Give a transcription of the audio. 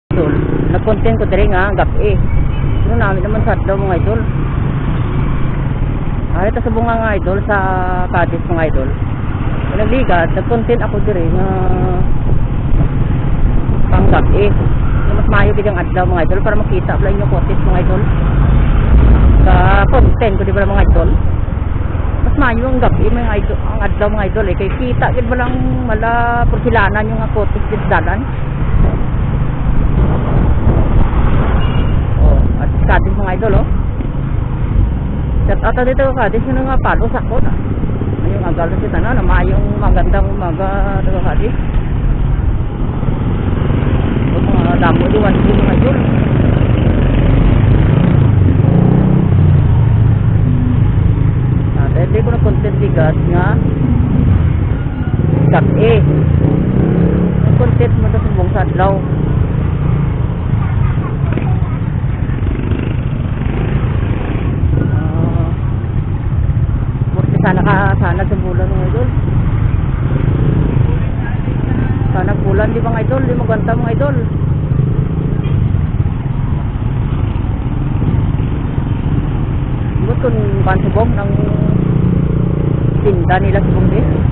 Idol, nag-content ko diri nga gabi. Ano namin naman sa adlaw mga idol. Ay ta sa bunga nga idol sa Cadiz mga idol. Nagligat, nag-content ako diri nga pang gabi. Mas maayo gid ang adlaw mga idol para makita pala inyo content mga idol. Sa content ko di ba mga idol. Mas maayo ang gabi mga idol, ang adlaw mga idol eh kay kita gid ba lang mala porsilanan yung nga content gid dalan. Cadiz mga idol oh. Shout out dito ka Cadiz yun nga palo sakto na. Ayong agal na si tanan na mayong magandang umaga dito Cadiz. Mga damo diwan din mga idol. Dahil ko na content bigat nga gabi. Ang content mo sa buong sadlaw. Sana sa bulan mga idol. Sana bulan di mga idol, di magwanta mga idol. Buton pansubong ng tinda nila subong di.